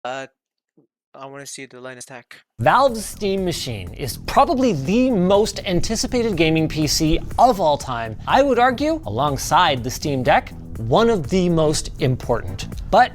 Uh, I want to see the line attack. Valve's Steam Machine is probably the most anticipated gaming PC of all time. I would argue, alongside the Steam Deck, one of the most important. But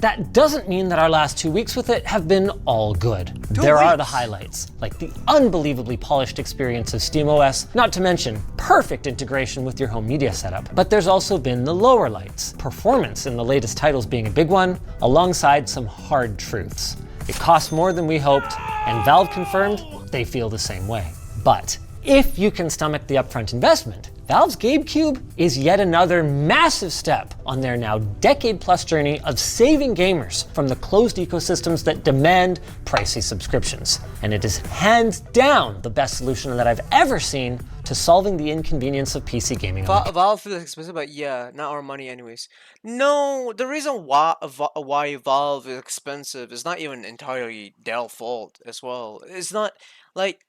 that doesn't mean that our last 2 weeks with it have been all good. There are the highlights, like the unbelievably polished experience of SteamOS, not to mention perfect integration with your home media setup. But there's also been the lower lights, performance in the latest titles being a big one, alongside some hard truths. It costs more than we hoped, and Valve confirmed they feel the same way. But if you can stomach the upfront investment, Valve's GameCube is yet another massive step on their now decade-plus journey of saving gamers from the closed ecosystems that demand pricey subscriptions. And it is hands down the best solution that I've ever seen to solving the inconvenience of PC gaming. Valve feels expensive, but yeah, not our money anyways. No, the reason why Valve is expensive is not even entirely their fault as well. It's not like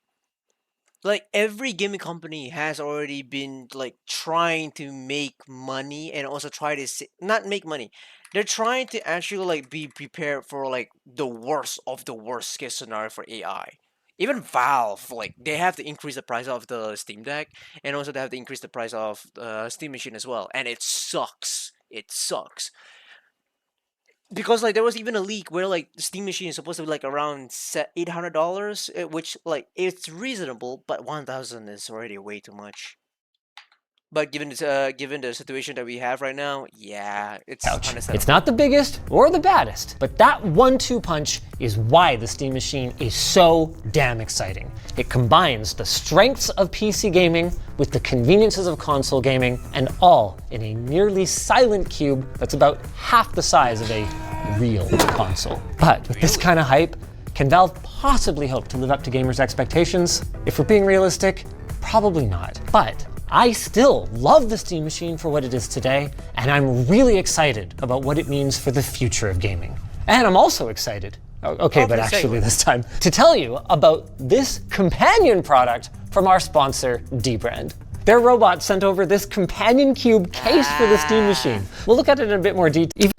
every gaming company has already been like trying to make money and also try to not make money. They're trying to actually like be prepared for like the worst of the worst case scenario for AI. Even Valve, like they have to increase the price of the Steam Deck, and also they have to increase the price of the Steam Machine as well, and it sucks. It sucks because like there was even a leak where like the Steam Machine is supposed to be like around $800, which like it's reasonable, but 1,000 is already way too much. But given the situation that we have right now, yeah, it's understandable. It's not the biggest or the baddest, but that 1-2 punch is why the Steam Machine is so damn exciting. It combines the strengths of PC gaming with the conveniences of console gaming, and all in a nearly silent cube that's about half the size of a real console. But with this kind of hype, can Valve possibly hope to live up to gamers' expectations? If we're being realistic, probably not. But I still love the Steam Machine for what it is today, and I'm really excited about what it means for the future of gaming. And I'm also excited, but actually this time, to tell you about this companion product from our sponsor, Dbrand. Their robot sent over this companion cube case for the Steam Machine. We'll look at it in a bit more detail.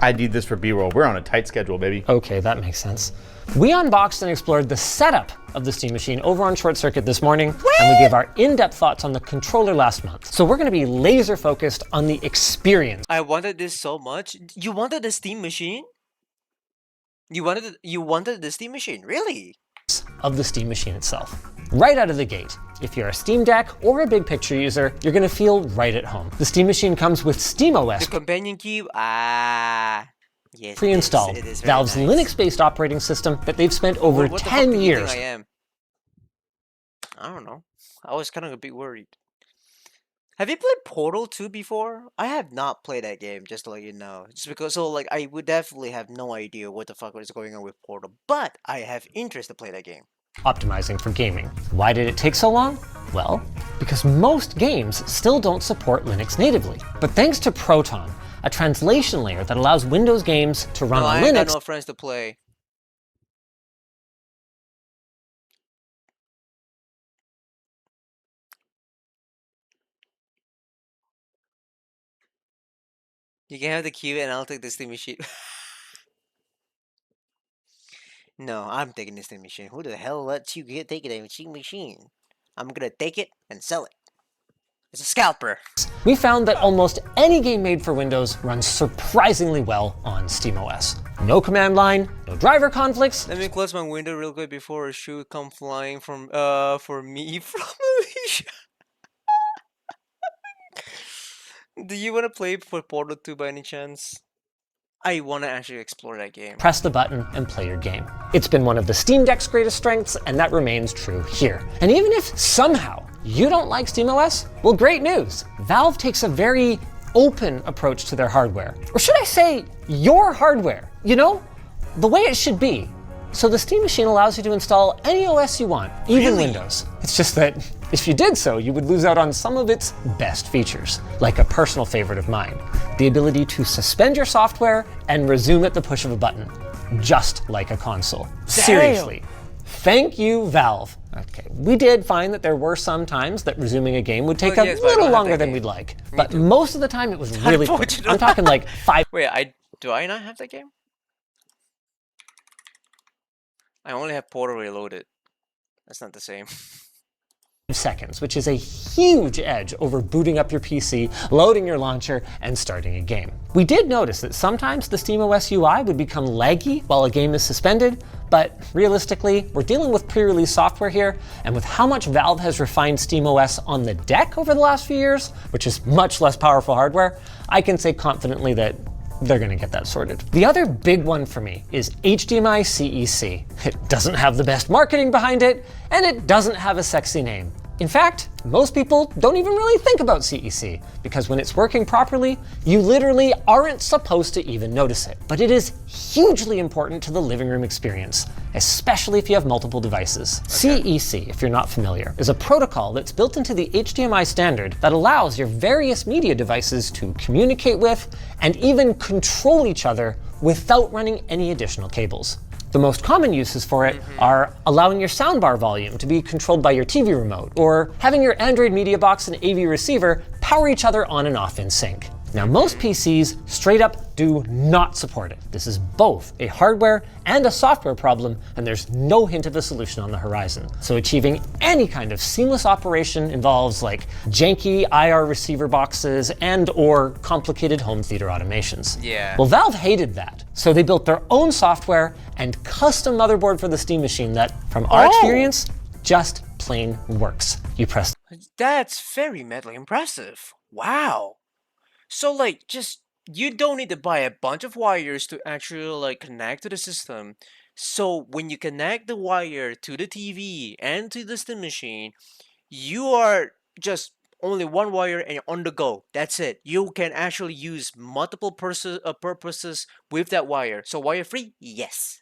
I need this for B-roll. We're on a tight schedule, baby. Okay, that makes sense. We unboxed and explored the setup of the Steam Machine over on Short Circuit this morning, and we gave our in-depth thoughts on the controller last month. So we're gonna be laser focused on the experience. I wanted this so much. You wanted the Steam Machine? You wanted the Steam Machine, really? Of the Steam Machine itself. Right out of the gate, if you're a Steam Deck or a big picture user, you're gonna feel right at home. The Steam Machine comes with SteamOS. The companion cube, yes, pre-installed, Valve's nice. Linux-based operating system that they've spent over 10 years. I don't know. I was kind of a bit worried. Have you played Portal 2 before? I have not played that game, just to let you know. Just because, so like, I would definitely have no idea what the fuck is going on with Portal, but I have interest to play that game. Optimizing for gaming. Why did it take so long? Well, because most games still don't support Linux natively. But thanks to Proton, a translation layer that allows Windows games to run on Linux. I got no friends to play. You can have the cube and I'll take the Steam Machine. No, I'm taking the Steam Machine. Who the hell lets you take a Steam Machine? I'm gonna take it and sell it. It's a scalper. We found that almost any game made for Windows runs surprisingly well on SteamOS. No command line, no driver conflicts. Let me close my window real quick before a shoe come flying from for me from Alicia. Do you want to play for Portal 2 by any chance? I want to actually explore that game. Press the button and play your game. It's been one of the Steam Deck's greatest strengths, and that remains true here. And even if somehow you don't like SteamOS, well, great news. Valve takes a very open approach to their hardware. Or should I say, your hardware, you know? The way it should be. So the Steam Machine allows you to install any OS you want, even Windows. It's just that if you did so, you would lose out on some of its best features, like a personal favorite of mine, the ability to suspend your software and resume at the push of a button, just like a console. Damn. Seriously. Thank you, Valve. Okay, we did find that there were some times that resuming a game would take a little longer than we'd like, but most of the time it was really quick. I'm talking like 5. Wait, do I not have that game? I only have Portal Reloaded. That's not the same. seconds, which is a huge edge over booting up your PC, loading your launcher, and starting a game. We did notice that sometimes the SteamOS UI would become laggy while a game is suspended, but realistically, we're dealing with pre-release software here, and with how much Valve has refined SteamOS on the deck over the last few years, which is much less powerful hardware, I can say confidently that they're going to get that sorted. The other big one for me is HDMI CEC. It doesn't have the best marketing behind it, and it doesn't have a sexy name. In fact, most people don't even really think about CEC, because when it's working properly, you literally aren't supposed to even notice it. But it is hugely important to the living room experience, especially if you have multiple devices. Okay. CEC, if you're not familiar, is a protocol that's built into the HDMI standard that allows your various media devices to communicate with and even control each other without running any additional cables. The most common uses for it are allowing your soundbar volume to be controlled by your TV remote, or having your Android media box and AV receiver power each other on and off in sync. Now, most PCs straight up do not support it. This is both a hardware and a software problem, and there's no hint of a solution on the horizon. So achieving any kind of seamless operation involves like janky IR receiver boxes and or complicated home theater automations. Yeah. Well, Valve hated that, so they built their own software and custom motherboard for the Steam machine that, from our experience, just plain works. You press. That's very madly impressive. Wow. So like, you don't need to buy a bunch of wires to actually like connect to the system. So when you connect the wire to the TV and to the Steam machine, you are just only one wire and you're on the go. That's it. You can actually use multiple purposes with that wire. So wire free? Yes.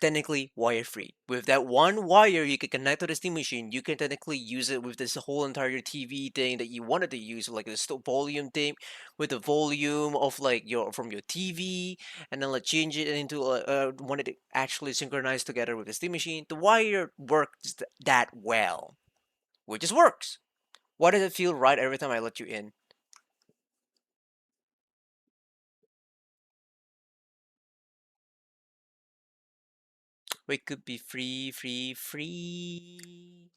Technically wire free. With that one wire you can connect to the Steam machine, you can technically use it with this whole entire TV thing that you wanted to use, like the volume thing, with the volume of like your from your TV, and then like change it into want it to actually synchronize together with the Steam machine. The wire works that well, which just works. Why does it feel right every time I let you in? We could be free, free, free.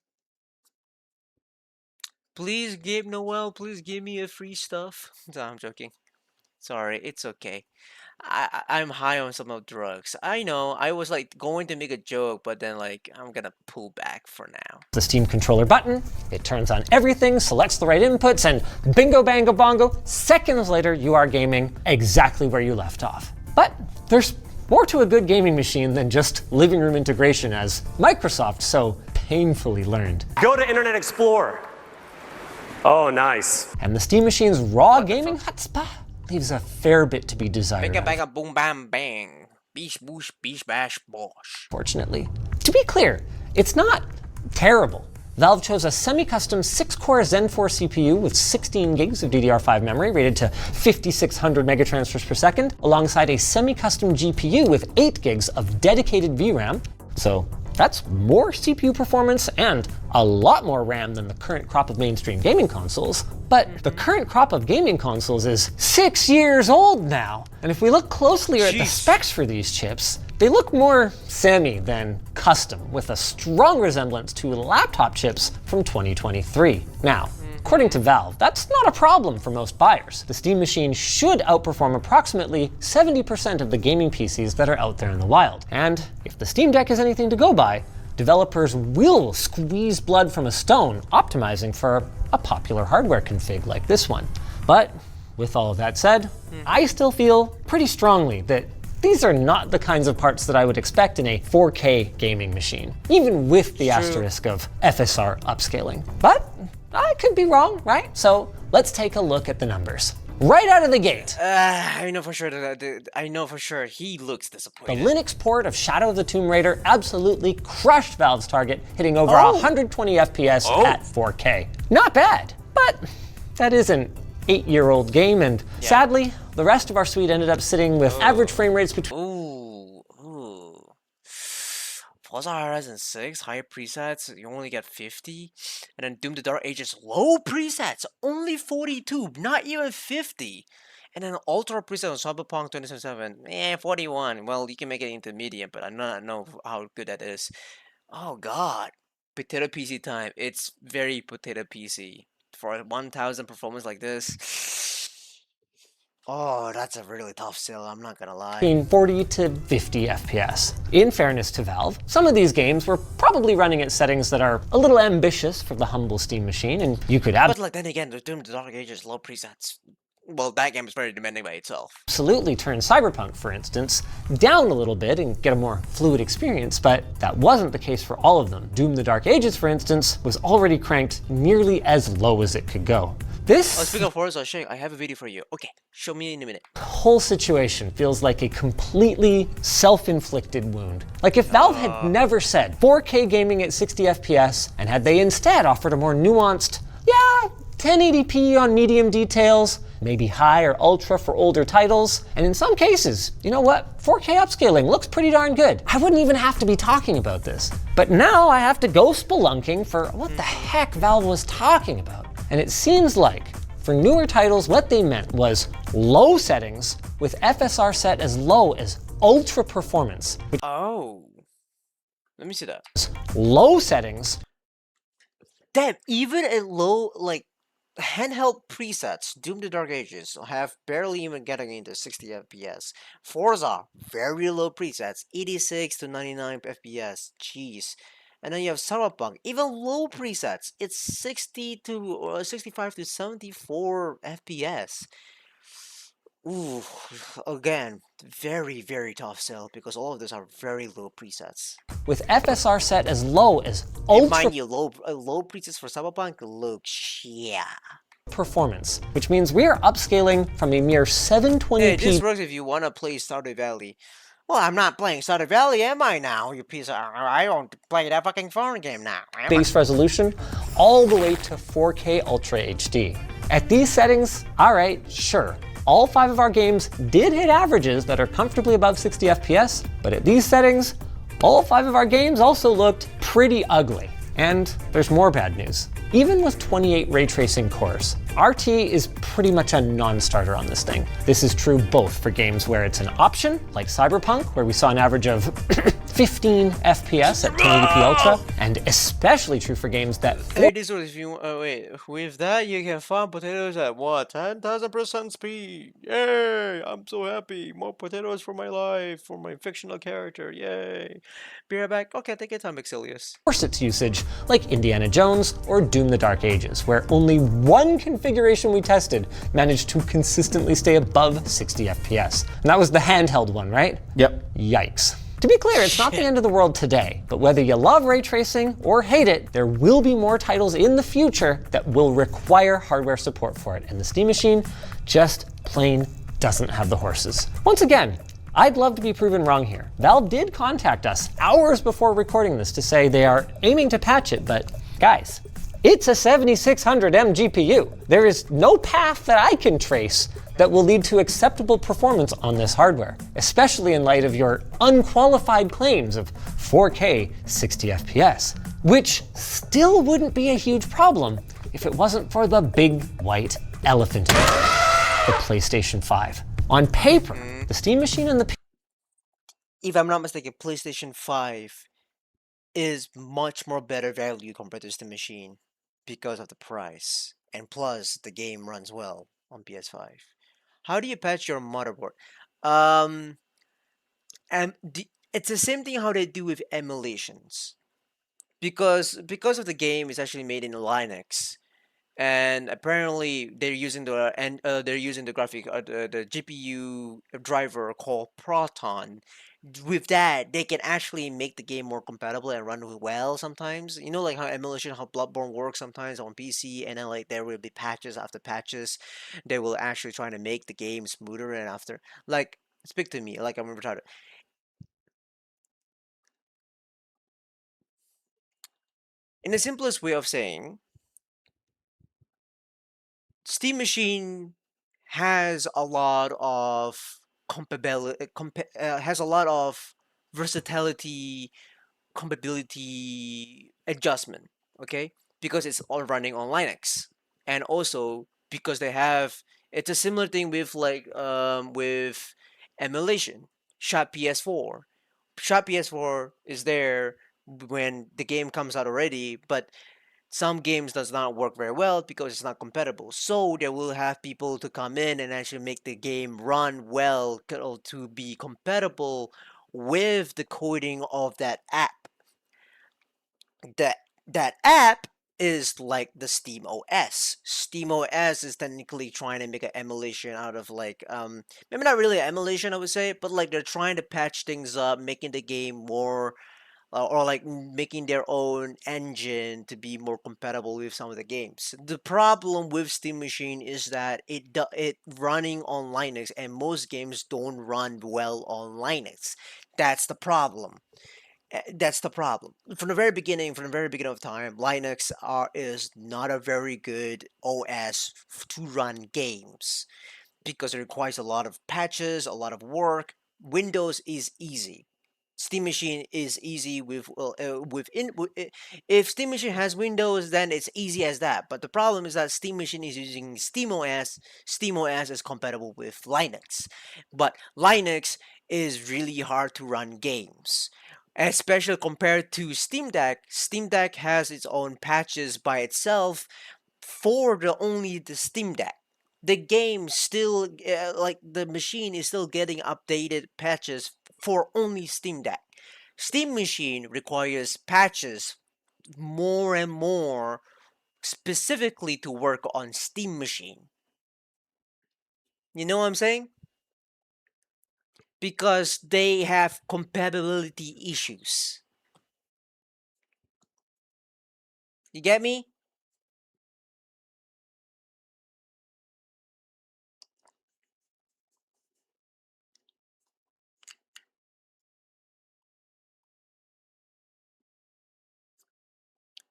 Please, Gabe Noel, please give me a free stuff. No, I'm joking. Sorry, it's okay. I'm high on some of drugs. I know. I was like going to make a joke, but then like I'm gonna pull back for now. The Steam controller button, it turns on everything, selects the right inputs, and bingo bango bongo, seconds later you are gaming exactly where you left off. But there's more to a good gaming machine than just living room integration, as Microsoft so painfully learned. Go to Internet Explorer. Oh, nice. And the Steam machine's raw gaming hotspot leaves a fair bit to be desired. Banga banga boom bam bang. Beesh boosh beesh bash bosh. Fortunately. To be clear, it's not terrible. Valve chose a semi-custom 6-core Zen 4 CPU with 16 gigs of DDR5 memory rated to 5600 megatransfers per second, alongside a semi-custom GPU with 8 gigs of dedicated VRAM. So that's more CPU performance and a lot more RAM than the current crop of mainstream gaming consoles. But the current crop of gaming consoles is 6 years old now. And if we look closely at the specs for these chips, they look more semi than custom, with a strong resemblance to laptop chips from 2023. Now, according to Valve, that's not a problem for most buyers. The Steam machine should outperform approximately 70% of the gaming PCs that are out there in the wild. And if the Steam Deck is anything to go by, developers will squeeze blood from a stone optimizing for a popular hardware config like this one. But with all of that said, I still feel pretty strongly that these are not the kinds of parts that I would expect in a 4K gaming machine, even with the asterisk of FSR upscaling. But I could be wrong, right? So let's take a look at the numbers. Right out of the gate. I know for sure I know for sure he looks The disappointed. Linux port of Shadow of the Tomb Raider absolutely crushed Valve's target, hitting over 120 FPS at 4K. Not bad, but that is an 8-year-old game, and sadly, the rest of our suite ended up sitting with average frame rates between. Ooh. Forza Horizon 6, higher presets, you only get 50. And then Doom the Dark Ages, low presets, only 42, not even 50. And then Ultra preset on Cyberpunk 2077, 41. Well, you can make it into medium, but I do not know how good that is. Oh God, potato PC time. It's very potato PC for a 1000 performance like this. Oh, that's a really tough sell. I'm not gonna lie. between 40 to 50 FPS. In fairness to Valve, some of these games were probably running at settings that are a little ambitious for the humble Steam machine, and you could But like then again, the Doom the Dark Ages low presets. Well, that game is very demanding by itself. absolutely turn Cyberpunk, for instance, down a little bit and get a more fluid experience, but that wasn't the case for all of them. Doom the Dark Ages, for instance, was already cranked nearly as low as it could go. This Oh, speaking of Forza, I have a video for you. Okay, show me in a minute. whole situation feels like a completely self-inflicted wound. Like if Valve had never said 4K gaming at 60 FPS, and had they instead offered a more nuanced, 1080p on medium details, maybe high or ultra for older titles, and in some cases, you know what, 4K upscaling looks pretty darn good. I wouldn't even have to be talking about this. But now I have to go spelunking for what the heck Valve was talking about. And it seems like, for newer titles, what they meant was low settings with FSR set as low as ultra performance, which Oh, let me see that. is low settings Damn, even at low, like, handheld presets, Doom the Dark Ages have barely even getting into 60 FPS. Forza, very low presets, 86 to 99 FPS. Jeez. And then you have Cyberpunk, even low presets, it's 60 to 65 to 74 FPS. Ooh, again, very, very tough sell because all of those are very low presets. with FSR set as low as And ultra mind you, low presets for Cyberpunk look yeah. performance, which means we are upscaling from a mere 720p. Hey, this works if you want to play Stardew Valley. Well, I'm not playing Stardew Valley, am I now? You piece of... I don't play that fucking phone game now. base resolution all the way to 4K Ultra HD. At these settings, all right, sure. All 5 of our games did hit averages that are comfortably above 60 FPS, but at these settings, all 5 of our games also looked pretty ugly. And there's more bad news. Even with 28 ray tracing cores, RT is pretty much a non-starter on this thing. This is true both for games where it's an option, like Cyberpunk, where we saw an average of 15 FPS at 1080p Ultra, and especially true for games that Hey, this was if you... wait, with that you can farm potatoes at what? 10,000% speed! Yay! I'm so happy! More potatoes for my life, for my fictional character, yay! Be right back. Okay, take your time, Exilius. force its usage, like Indiana Jones or Doom the Dark Ages, where only one configuration we tested managed to consistently stay above 60 FPS. And that was the handheld one, right? Yep. Yikes. To be clear, it's not the end of the world today, but whether you love ray tracing or hate it, there will be more titles in the future that will require hardware support for it, and the Steam machine just plain doesn't have the horses. Once again, I'd love to be proven wrong here. Valve did contact us hours before recording this to say they are aiming to patch it, but guys, it's a 7600M GPU. There is no path that I can trace that will lead to acceptable performance on this hardware, especially in light of your unqualified claims of 4K 60 FPS, which still wouldn't be a huge problem if it wasn't for the big white elephant in the room, the PlayStation 5. On paper, the Steam machine and the If I'm not mistaken, PlayStation 5 is much more better value compared to Steam machine because of the price. And plus, the game runs well on PS5. How do you patch your motherboard? Um, it's the same thing how they do with emulations. Because of the game is actually made in Linux, and apparently they're using the graphic the GPU driver called Proton. With that, they can actually make the game more compatible and run well sometimes. You know, like how emulation, how Bloodborne works sometimes on PC, and then like there will be patches after patches. They will actually try to make the game smoother and after. Like, speak to me, like I'm retarded. In the simplest way of saying, Steam Machine has a lot of compatibility, has a lot of versatility, compatibility adjustment. Okay, because it's all running on Linux, and also because they have It's a similar thing with with emulation. Shop PS4. Shop PS4 is there when the game comes out already, but some games does not work very well because it's not compatible. So they will have people to come in and actually make the game run well to be compatible with the coding of that app. That app is like the Steam OS. Steam OS is technically trying to make an emulation out of maybe not really an emulation I would say, but like they're trying to patch things up, making the game more or like making their own engine to be more compatible with some of the games. The problem with Steam Machine is that it running on Linux and most games don't run well on Linux. That's the problem. That's the problem. From the very beginning of time, Linux is not a very good OS to run games because it requires a lot of patches, a lot of work. Windows is easy. Steam Machine is easy if Steam Machine has Windows, then it's easy as that. But the problem is that Steam Machine is using SteamOS. SteamOS is compatible with Linux, but Linux is really hard to run games, especially compared to Steam Deck. Steam Deck has its own patches by itself for the Steam Deck. The game still the machine is still getting updated patches for only Steam Deck. Steam Machine requires patches more and more specifically to work on Steam Machine. You know what I'm saying? Because they have compatibility issues. You get me?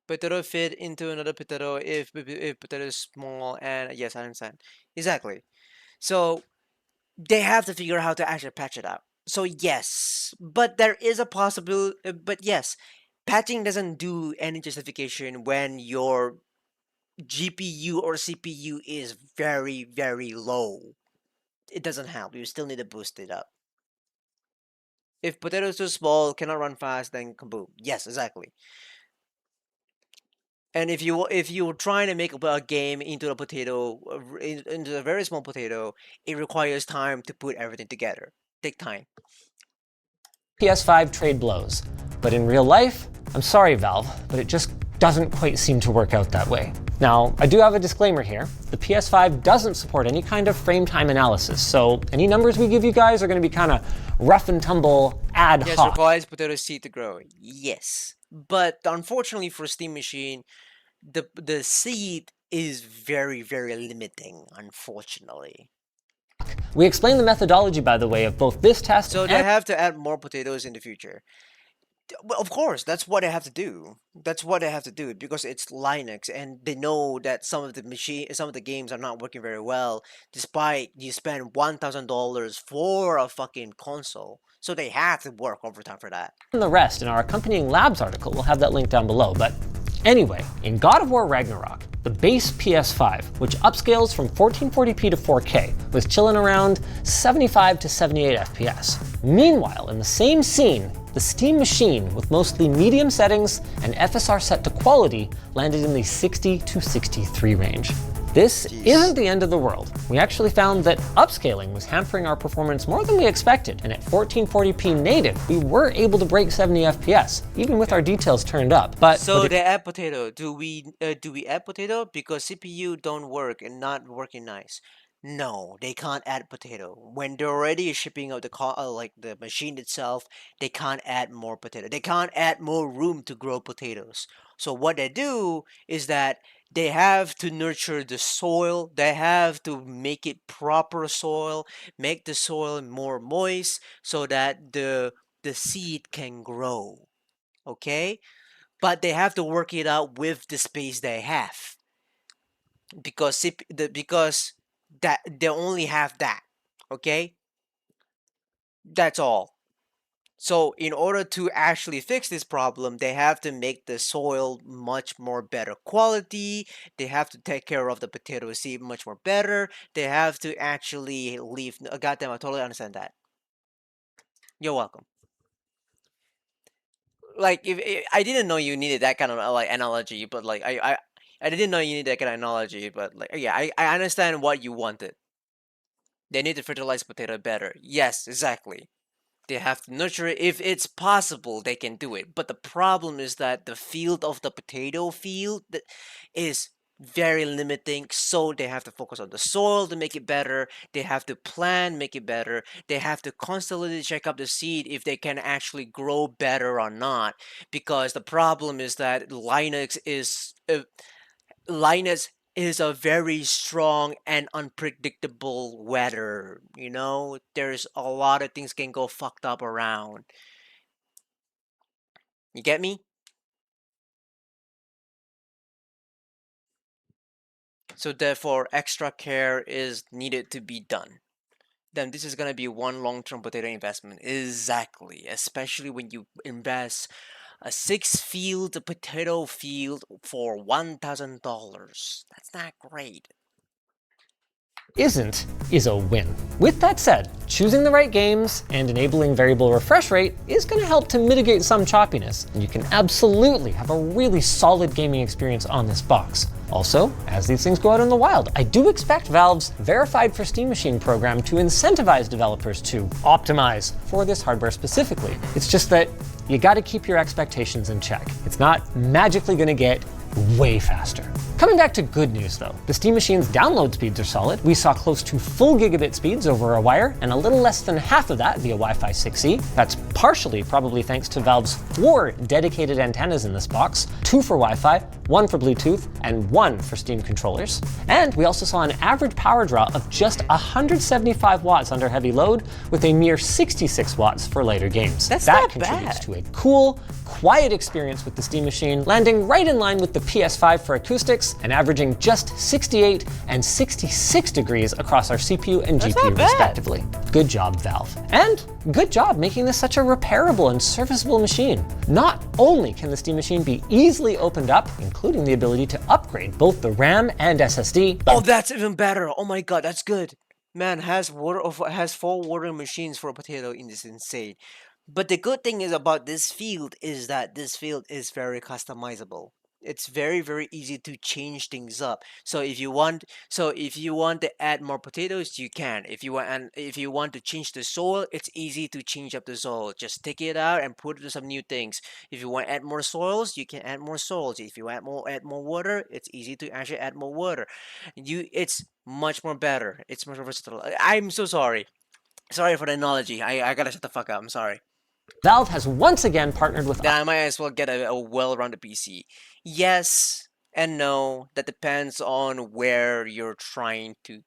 Potato fit into another potato if potato is small, and yes, I understand. Exactly. So they have to figure out how to actually patch it out. So yes, but there is a possibility. But yes, patching doesn't do any justification when your GPU or CPU is very low. It doesn't help. You still need to boost it up. If potato is too small, cannot run fast, then kaboom. Yes, exactly. And if you're trying to make a game into a potato, into a very small potato, it requires time to put everything together. Take time. PS5 trade blows. But in real life, I'm sorry, Valve, but it just doesn't quite seem to work out that way. Now, I do have a disclaimer here. The PS5 doesn't support any kind of frame time analysis, so any numbers we give you guys are going to be kind of rough and tumble ad Yes, hoc. requires potato seed to grow. Yes, but unfortunately for Steam Machine, the seed is very limiting. Unfortunately, We explain the methodology, by the way, of both this test so they and have to add more potatoes in the future. Well, of course, that's what they have to do. That's what they have to do because it's Linux, and they know that some of the games are not working very well, despite you spend $1,000 for a fucking console. So they have to work overtime for that. the rest in our accompanying labs article. We'll have that link down below. But anyway, in God of War Ragnarok, the base PS5, which upscales from 1440p to 4K, was chilling around 75 to 78 FPS. Meanwhile, in the same scene, the Steam Machine, with mostly medium settings and FSR set to quality, landed in the 60 to 63 range. This isn't the end of the world. We actually found that upscaling was hampering our performance more than we expected, and at 1440p native, we were able to break 70 FPS, even with our details turned up. But So they add potato. Do we add potato because CPU don't work and not working nice? No, they can't add potato. When they're already shipping out like the machine itself, they can't add more potato. They can't add more room to grow potatoes. So what they do is that they have to nurture the soil. They have to make it proper soil, make the soil more moist so that the seed can grow. Okay? But they have to work it out with the space they have because that they only have that. Okay, that's all. So in order to actually fix this problem, they have to make the soil much more better quality. They have to take care of the potato seed much more better. They have to actually leave. Goddamn, I totally understand that. You're welcome. Like if I didn't know you needed that kind of like analogy, but like I didn't know you needed that kind of analogy, but like yeah, I understand what you wanted. They need to fertilize potato better. Yes, exactly. They have to nurture it. If it's possible, they can do it. But the problem is that the field of the potato field is very limiting. So they have to focus on the soil to make it better. They have to plan, make it better. They have to constantly check up the seed if they can actually grow better or not. Because the problem is that Linus is a very strong and unpredictable weather. There's a lot of things can go fucked up around. You get me? So therefore, extra care is needed to be done. Then this is gonna be one long-term potato investment. Exactly, especially when you invest a six-field potato field for $1,000. That's not great. Isn't is a win. With that said, choosing the right games and enabling variable refresh rate is going to help to mitigate some choppiness, and you can absolutely have a really solid gaming experience on this box. Also, as these things go out in the wild, I do expect Valve's Verified for Steam Machine program to incentivize developers to optimize for this hardware specifically. It's just that you got to keep your expectations in check. It's not magically going to get way faster. Coming back to good news though, the Steam Machine's download speeds are solid. We saw close to full gigabit speeds over a wire, and a little less than half of that via Wi-Fi 6E. That's partially probably thanks to Valve's 4 dedicated antennas in this box, 2 for Wi-Fi, 1 for Bluetooth, and 1 for Steam controllers. And we also saw an average power draw of just 175 watts under heavy load, with a mere 66 watts for lighter games. That's that not contributes bad. to a cool, quiet experience with the Steam Machine, landing right in line with the PS5 for acoustics and averaging just 68 and 66 degrees across our CPU and That's GPU not bad. respectively. Good job, Valve. And good job making this such a repairable and serviceable machine. Not only can the Steam Machine be easily opened up, including the ability to upgrade both the RAM and SSD, Oh, that's even better. Oh my god, that's good. Man, has 4 water machines for a potato in this insane. But the good thing is about this field is that this field is very customizable. It's very very easy to change things up. So if you want to add more potatoes, you can. If you want to change the soil, it's easy to change up the soil. Just take it out and put in some new things. If you want to add more soils, you can add more soils. If you add more water, it's easy to actually add more water. It's much more better. It's much more versatile. I'm so sorry. Sorry for the analogy. I gotta shut the fuck up. I'm sorry. Valve has once again partnered with Then I might as well get a well-rounded PC. Yes and no. That depends on where you're trying to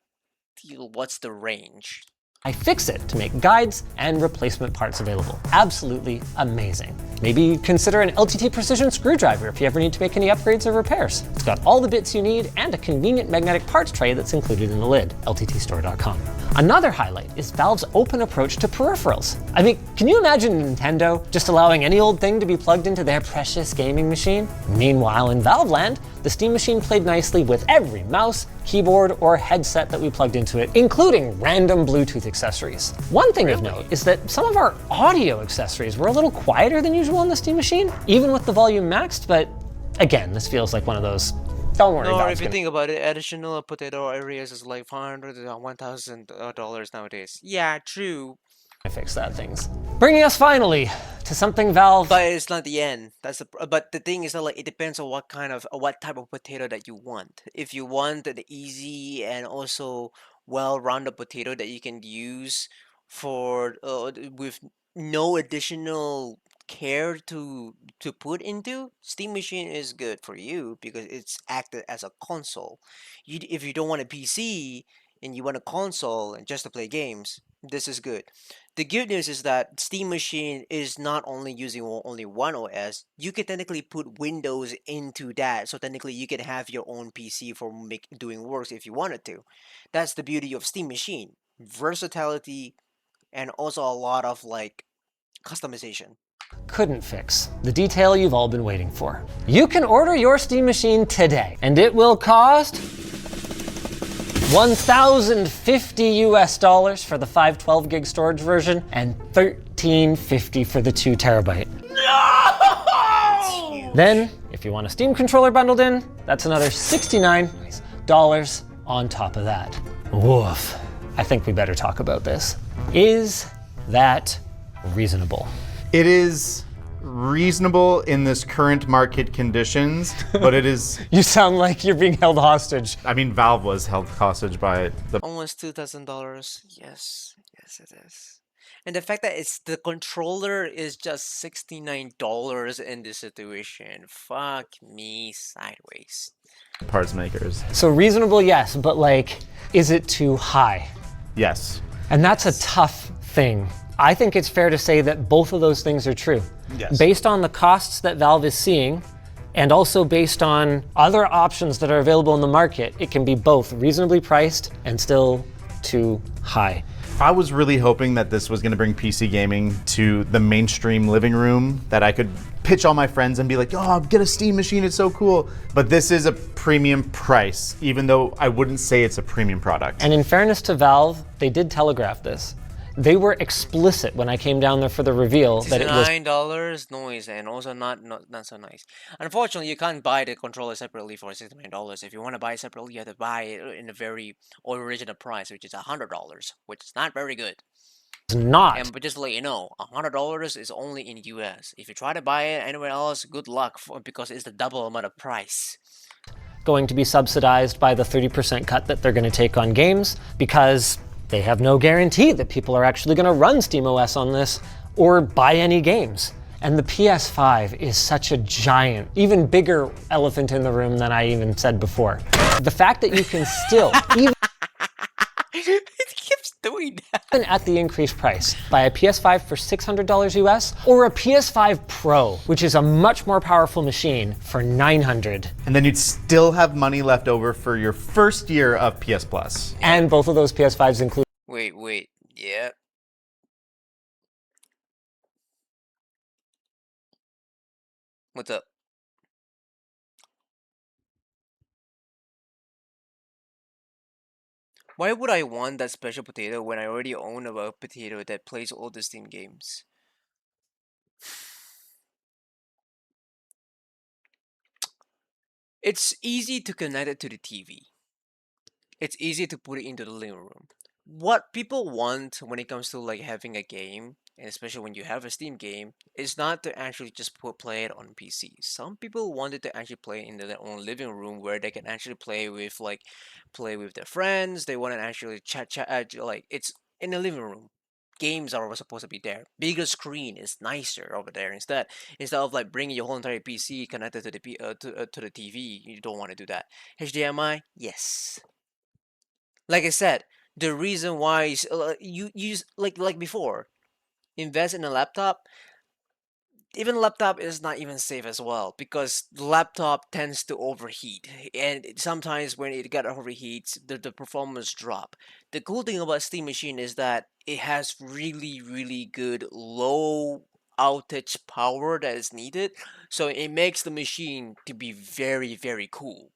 deal. What's the range? iFixit to make guides and replacement parts available. Absolutely amazing. Maybe consider an LTT precision screwdriver if you ever need to make any upgrades or repairs. It's got all the bits you need and a convenient magnetic parts tray that's included in the lid, lttstore.com. Another highlight is Valve's open approach to peripherals. I mean, can you imagine Nintendo just allowing any old thing to be plugged into their precious gaming machine? Meanwhile, in Valve land, the Steam Machine played nicely with every mouse, keyboard, or headset that we plugged into it, including random Bluetooth accessories. One thing of note is that some of our audio accessories were a little quieter than usual on the Steam Machine, even with the volume maxed, but again, this feels like one of those, don't worry No, about if it. you think about it, additional potato areas is like $500 to $1,000 nowadays. Yeah, true. I fix that things. Bringing us finally to something Valve. But it's not the end. But the thing is that like it depends on what type of potato that you want. If you want the easy and also well-rounded potato that you can use with no additional care to put into, Steam Machine is good for you because it's acted as a console. If you don't want a PC and you want a console and just to play games, this is good. The good news is that Steam Machine is not only using only one OS. You can technically put Windows into that, so technically you can have your own PC for doing works if you wanted to. That's the beauty of Steam Machine: versatility, and also a lot of like Customization. couldn't fix. The detail you've all been waiting for. You can order your Steam machine today, and it will cost $1,050 US for the 512 gig storage version and $1,350 for the 2 terabyte. No! Then, if you want a Steam controller bundled in, that's another $69 on top of that. Woof. I think we better talk about this. Is that reasonable? It is reasonable in this current market conditions, but it is. You sound like you're being held hostage. I mean, Valve was held hostage by the. Almost $2,000. Yes, yes, it is. And the fact that it's the controller is just $69 in this situation. Fuck me sideways. Parts makers. So reasonable, yes, but like, is it too high? Yes. And that's a tough thing. I think it's fair to say that both of those things are true. Yes. Based on the costs that Valve is seeing, and also based on other options that are available in the market, it can be both reasonably priced and still too high. I was really hoping that this was going to bring PC gaming to the mainstream living room, that I could pitch all my friends and be like, oh, get a Steam machine, it's so cool. But this is a premium price, even though I wouldn't say it's a premium product. And in fairness to Valve, they did telegraph this. They were explicit when I came down there for the reveal that it was $69 noise, and also not so nice. Unfortunately, you can't buy the controller separately for $69. If you want to buy it separately, you have to buy it in a very original price, which is $100, which is not very good. not But just to let you know, $100 is only in US. If you try to buy it anywhere else, good luck, because it's the double amount of price. going to be subsidized by the 30% cut that they're going to take on games, because they have no guarantee that people are actually going to run SteamOS on this or buy any games. And the PS5 is such a giant, even bigger elephant in the room than I even said before. The fact that you can still, even It keeps doing that. at the increased price, buy a PS5 for $600 US or a PS5 Pro, which is a much more powerful machine, for $900. And then you'd still have money left over for your first year of PS Plus. And both of those PS5s include Wait, yeah. What's up? Why would I want that special potato when I already own a potato that plays all the Steam games? It's easy to connect it to the TV. It's easy to put it into the living room. What people want when it comes to like having a game, and especially when you have a Steam game, is not to actually just play it on PC. Some people wanted to actually play in their own living room where they can actually play with their friends. They want to actually chat, like it's in the living room. Games are supposed to be there. Bigger screen is nicer over there. Instead of like bringing your whole entire PC connected to to the TV, you don't want to do that. HDMI, yes. Like I said, the reason why you use like before, invest in a laptop. Even laptop is not even safe as well, because the laptop tends to overheat, and sometimes when it got overheats, the performance drop. The cool thing about Steam Machine is that it has really good low outage power that is needed, so it makes the machine to be very cool.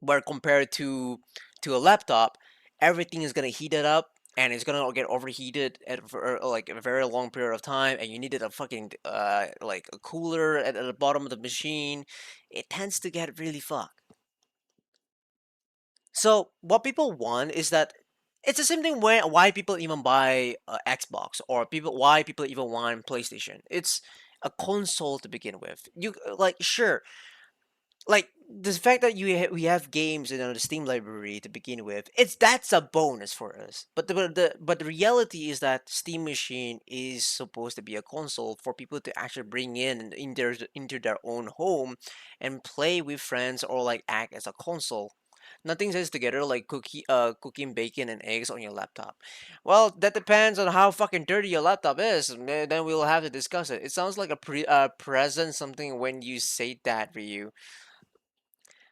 Where compared to a laptop, everything is gonna heat it up, and it's gonna get overheated for like a very long period of time, and you needed a fucking like a cooler at the bottom of the machine. It tends to get really fucked. So what people want is that it's the same thing why people even buy Xbox, or why people even want PlayStation. It's a console to begin with. You like sure, like the fact that we have games in the Steam library to begin with, that's a bonus for us. But the reality is that Steam Machine is supposed to be a console for people to actually bring into their own home and play with friends, or like act as a console. Nothing says together like cooking bacon and eggs on your laptop. Well, that depends on how fucking dirty your laptop is. Then we'll have to discuss it. It sounds like a present something when you say that, Ryu.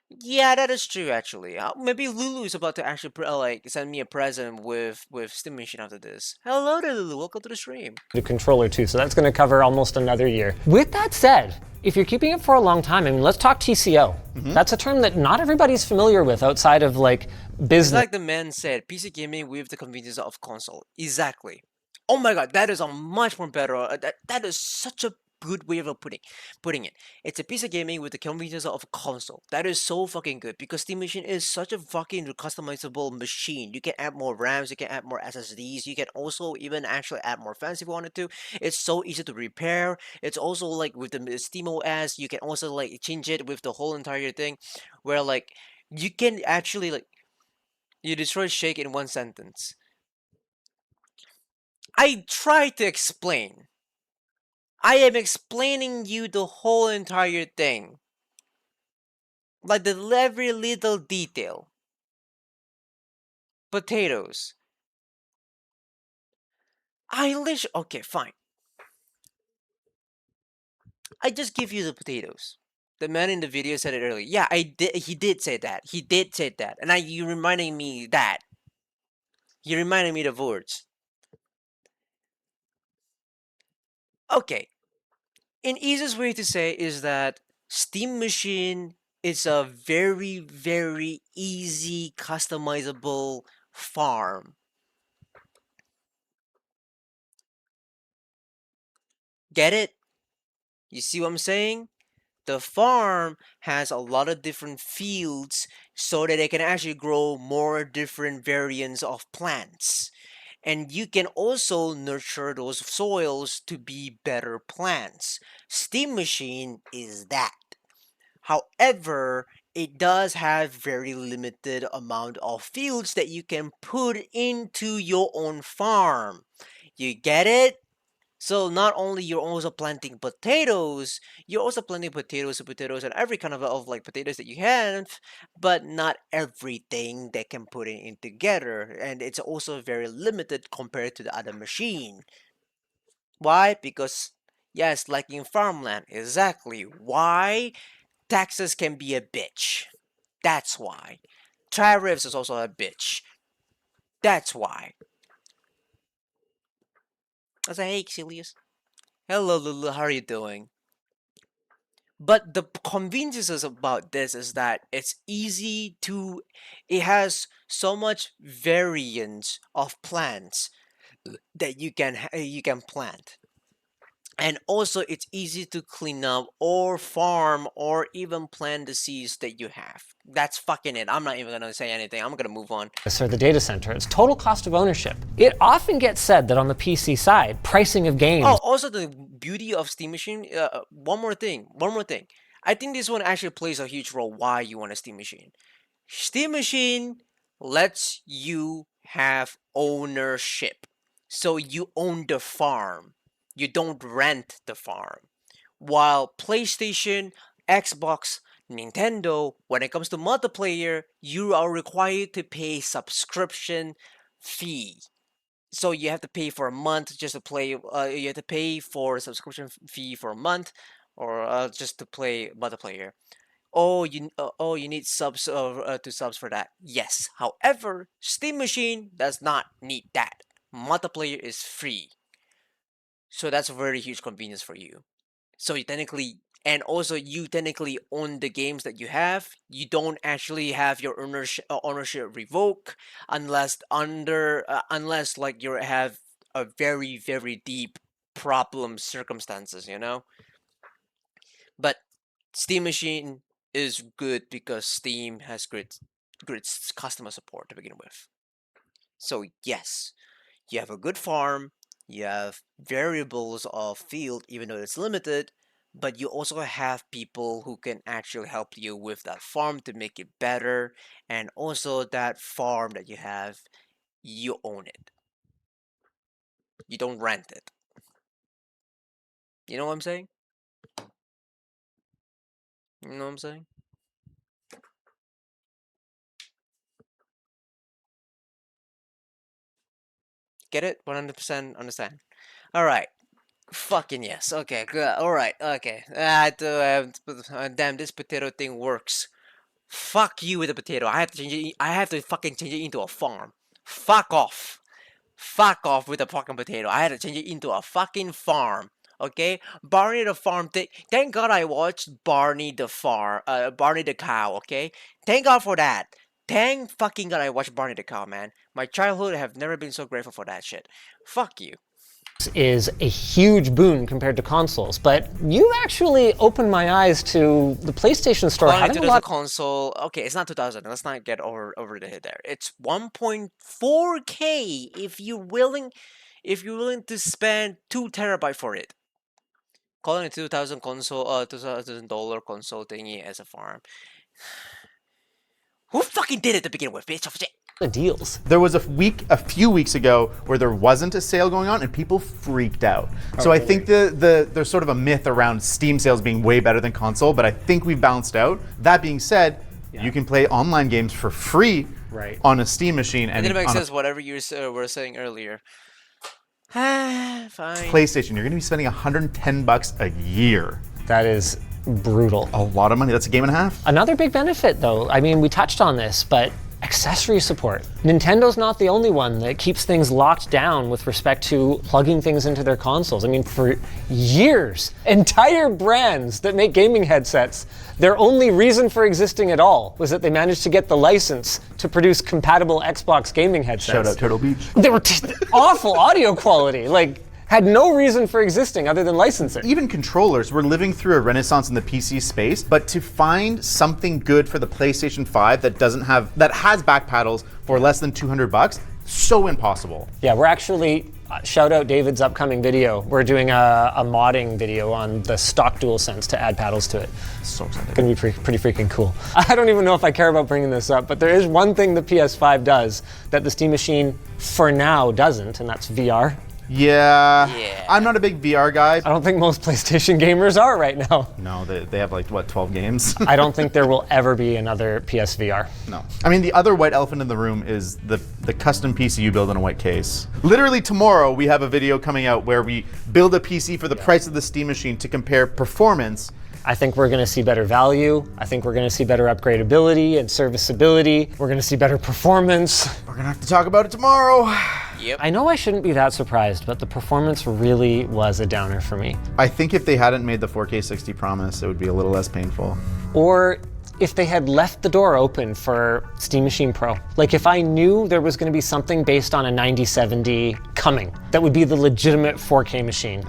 Yeah, that is true. Actually, maybe Lulu is about to actually like send me a present with Steam Machine after this. Hello there, Lulu. Welcome to the stream. The controller too, so that's going to cover almost another year. With that said, if you're keeping it for a long time, I mean, let's talk TCO. That's a term that not everybody's familiar with outside of like It's business. like the man said, PC gaming with the convenience of console. Exactly. Oh my god, that is a much more better. That is such a good way of putting it. It's a piece of gaming with the convenience of a console. That is so fucking good because Steam Machine is such a fucking customizable machine. You can add more RAMs, you can add more SSDs, you can also even actually add more fans if you wanted to. It's so easy to repair. It's also like with the Steam OS, you can also like change it with the whole entire thing, where like you can actually like you destroy Shake in one sentence. I try to explain. I am explaining you the whole entire thing. Like the every little detail. Potatoes. Okay, fine. I just give you the potatoes. The man in the video said it earlier. Yeah, I did. He did say that. He did say that, and you reminding me that. You reminding me the words. Okay, an easiest way to say is that Steam Machine is a very, very easy customizable farm. Get it? You see what I'm saying? The farm has a lot of different fields so that they can actually grow more different variants of plants. And you can also nurture those soils to be better plants. Steam Machine is that. However, it does have very limited amount of fields that you can put into your own farm. You get it? So not only you're also planting potatoes, you're also planting potatoes, and every kind of like potatoes that you have, but not everything that can put it in together. And it's also very limited compared to the other machine. Why? Because yes, like in farmland, exactly. Why? Taxes can be a bitch. That's why. Tariffs is also a bitch. That's why. I was like, hey, Xilius. Hello, Lulu. How are you doing? But the conveniences about this is that it has so much variance of plants that you can plant. And also it's easy to clean up or farm or even plant the seeds that you have. That's fucking it. I'm not even gonna say anything. I'm gonna move on. Or the data center, it's total cost of ownership. It often gets said that on the PC side, pricing of games. Oh, also the beauty of Steam Machine. One more thing. One more thing. I think this one actually plays a huge role. Why you want a Steam Machine? Steam Machine lets you have ownership. So you own the farm. You don't rent the farm. While PlayStation, Xbox, Nintendo, when it comes to multiplayer, you are required to pay subscription fee. So you have to pay for a month just to play. You have to pay for a subscription fee for a month, or just to play multiplayer. Oh, you need subs to subs for that. Yes. However, Steam Machine does not need that. Multiplayer is free, so that's a very huge convenience for you. So you technically, and also you technically own the games that you have. You don't actually have your ownership revoked unless like you have a very very deep problem circumstances, you know. But Steam Machine is good because Steam has great customer support to begin with. So yes, you have a good farm, you have variables of field even though it's limited, but you also have people who can actually help you with that farm to make it better, and also that farm that you have, you own it. You don't rent it. You know what I'm saying? You know what I'm saying? Get it? 100% understand. All right. Fucking yes. Okay, good. All right. Okay. Damn, this potato thing works. Fuck you with the potato. I have to change it. I have to fucking change it into a farm. Fuck off. Fuck off with the fucking potato. I had to change it into a fucking farm. Okay, Barney the farm. Thank God I watched Barney the farm. Barney the cow. Okay, thank God for that. Thank fucking God I watched Barney the cow, man. My childhood have never been so grateful for that shit. Fuck you. Is a huge boon compared to consoles, but you actually opened my eyes to the PlayStation Store Calling it having a 2000 lot. console. Okay, it's not 2000. Let's not get over the head there. It's 1.4K if you're willing to spend 2 terabyte for it. Calling it 2000 console, $2,000 console thingy as a farm. Who fucking did it to begin with, bitch? The deals. There was a few weeks ago where there wasn't a sale going on and people freaked out. So I think there's sort of a myth around Steam sales being way better than console, but I think we've balanced out. That being said, you can play online games for free on a Steam machine. It And didn't make on sense, whatever you were saying earlier. Fine. PlayStation, you're going to be spending $110 a year. That is brutal. A lot of money. That's a game and a half. Another big benefit, though, I mean, we touched on this, but accessory support. Nintendo's not the only one that keeps things locked down with respect to plugging things into their consoles. I mean, for years, entire brands that make gaming headsets, their only reason for existing at all was that they managed to get the license to produce compatible Xbox gaming headsets. Shout out Turtle Beach. They were awful audio quality. Like, had no reason for existing other than licensing. Even controllers, we're living through a renaissance in the PC space, but to find something good for the PlayStation 5 that has back paddles for less than $200, so impossible. Yeah, we're actually, shout out David's upcoming video. We're doing a modding video on the stock DualSense to add paddles to it. So excited. Gonna be pretty freaking cool. I don't even know if I care about bringing this up, but there is one thing the PS5 does that the Steam Machine for now doesn't, and that's VR. Yeah. I'm not a big VR guy. I don't think most PlayStation gamers are right now. No, they have like, what, 12 games? I don't think there will ever be another PSVR. No. I mean, the other white elephant in the room is the custom PC you build in a white case. Literally tomorrow, we have a video coming out where we build a PC for the price of the Steam Machine to compare performance. I think we're going to see better value. I think we're going to see better upgradability and serviceability. We're going to see better performance. We're gonna have to talk about it tomorrow. Yep. I know I shouldn't be that surprised, but the performance really was a downer for me. I think if they hadn't made the 4K 60 promise, it would be a little less painful. Or if they had left the door open for Steam Machine Pro. Like if I knew there was going to be something based on a 9070 coming that would be the legitimate 4K machine.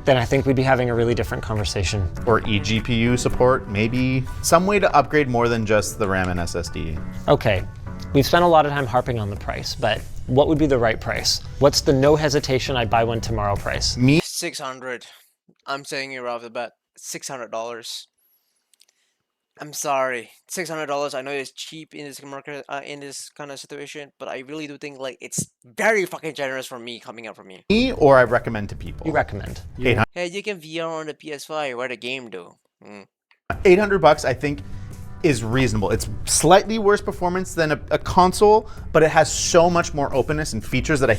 Then I think we'd be having a really different conversation. Or eGPU support, maybe. Some way to upgrade more than just the RAM and SSD. Okay, we've spent a lot of time harping on the price, but what would be the right price? What's the no hesitation I'd buy one tomorrow price? Me, 600. I'm saying it right off the bat. $600. I'm sorry, $600. I know it's cheap in this market, in this kind of situation, but I really do think like it's very fucking generous for me coming up from me. or I recommend to people. You recommend. 800 Hey, you can VR on the PS5. What a game do? $800, I think, is reasonable. It's slightly worse performance than a console, but it has so much more openness and features that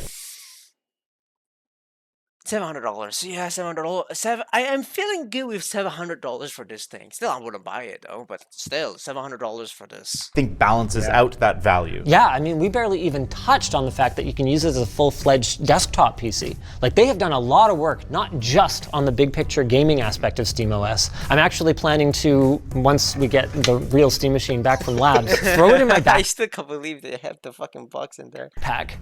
$700. Yeah, $700. I am feeling good with $700 for this thing. Still, I wouldn't buy it though, but still, $700 for this. think balances out that value. Yeah, I mean, we barely even touched on the fact that you can use it as a full-fledged desktop PC. Like, they have done a lot of work, not just on the big picture gaming aspect of SteamOS. I'm actually planning to, once we get the real Steam Machine back from labs, throw it in my I still can't believe they have the fucking box in there. backpack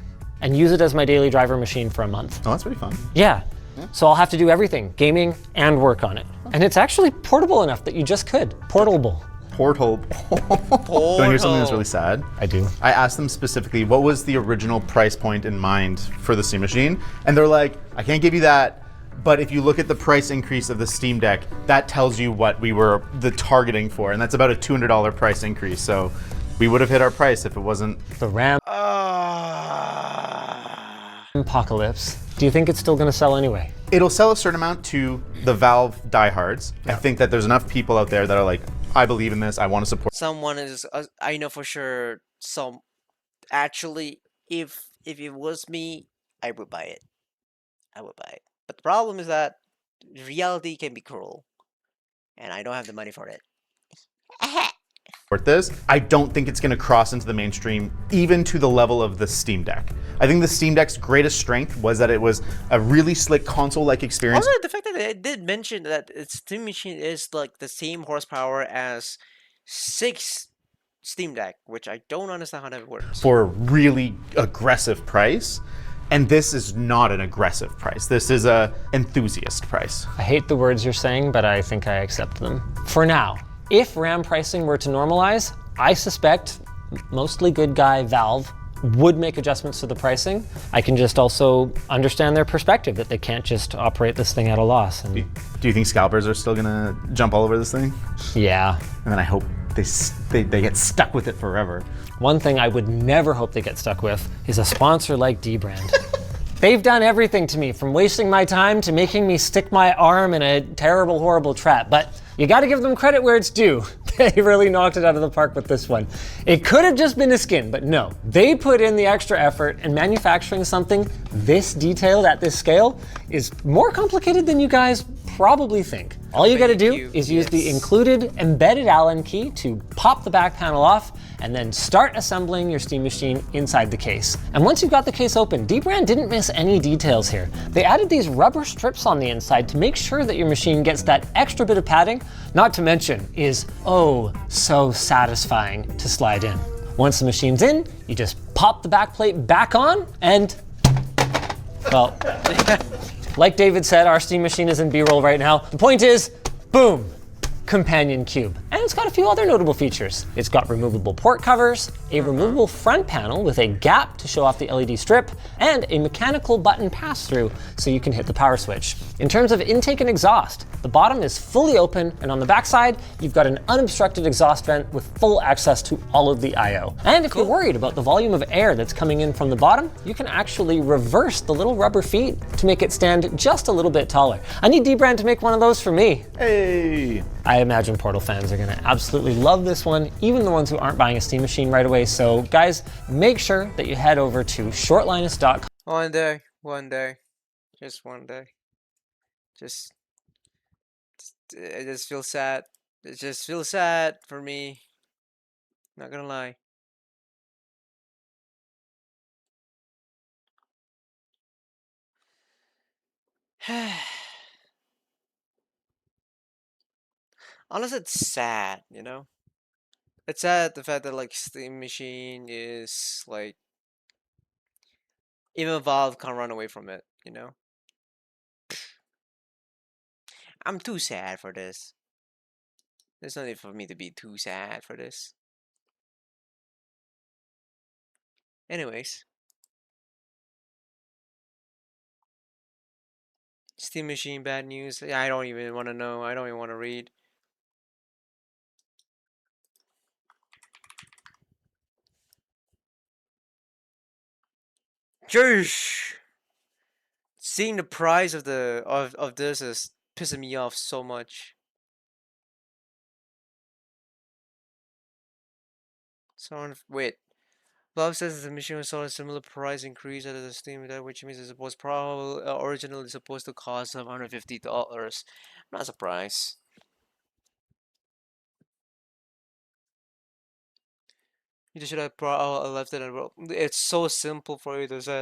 and use it as my daily driver machine for a month. Oh, that's pretty fun. Yeah. So I'll have to do everything, gaming and work on it. And it's actually portable enough that you just could. Portable. Portal. Do you want to hear something that's really sad? I do. I asked them specifically, what was the original price point in mind for the Steam Machine? And they're like, I can't give you that, but if you look at the price increase of the Steam Deck, that tells you what we were the targeting for, and that's about a $200 price increase. So we would have hit our price if it wasn't. The RAM apocalypse. Do you think it's still going to sell anyway? It'll sell a certain amount to the Valve diehards. I think that there's enough people out there that are like, I believe in this, I want to support. Someone is, I know for sure, actually, if it was me, I would buy it. I would buy it. But the problem is that reality can be cruel. And I don't have the money for it. support this. I don't think it's going to cross into the mainstream, even to the level of the Steam Deck. I think the Steam Deck's greatest strength was that it was a really slick console-like experience. Also, the fact that it did mention that its Steam Machine is like the same horsepower as 6 Steam Deck, which I don't understand how that works. For a really aggressive price. And this is not an aggressive price. This is a enthusiast price. I hate the words you're saying, but I think I accept them. For now, if RAM pricing were to normalize, I suspect mostly good guy Valve would make adjustments to the pricing. I can just also understand their perspective that they can't just operate this thing at a loss. And do you think scalpers are still gonna jump all over this thing? yeah. And then I hope they get stuck with it forever. One thing I would never hope they get stuck with is a sponsor like dbrand. They've done everything to me, from wasting my time to making me stick my arm in a terrible, horrible trap. But you gotta give them credit where it's due. They really knocked it out of the park with this one. It could have just been a skin, but no. They put in the extra effort, and manufacturing something this detailed at this scale is more complicated than you guys probably think. All you gotta do is use the included embedded Allen key to pop the back panel off, and then start assembling your Steam Machine inside the case. And once you've got the case open, dbrand didn't miss any details here. They added these rubber strips on the inside to make sure that your machine gets that extra bit of padding, not to mention is oh so satisfying to slide in. Once the machine's in, you just pop the backplate back on and, well, like David said, our Steam Machine is in B-roll right now. The point is, boom, companion cube. And it's got a few other notable features. It's got removable port covers, a removable front panel with a gap to show off the LED strip, and a mechanical button pass-through so you can hit the power switch. In terms of intake and exhaust, the bottom is fully open, and on the backside, you've got an unobstructed exhaust vent with full access to all of the I/O. And if you're worried about the volume of air that's coming in from the bottom, you can actually reverse the little rubber feet to make it stand just a little bit taller. I need dbrand to make one of those for me. Hey! I imagine Portal fans are gonna absolutely love this one, even the ones who aren't buying a Steam Machine right away. So guys, make sure that you head over to shortlinus.com. One day, just one day. It just feels sad. It just feels sad for me. Not gonna lie. Honestly, it's sad, you know? It's sad the fact that like Steam Machine is like even Valve can't run away from it, you know? I'm too sad for this. There's no need for me to be too sad for this. Anyways. Steam Machine bad news. Yeah, I don't even want to know. I don't even want to read. Jeez. Seeing the price of this is pissing me off so much. Wait. Valve says the machine saw a similar price increase at the Steam Deck, which means it was probably originally supposed to cost $150. I'm not surprised. You just should have left it. It's so simple for you to say.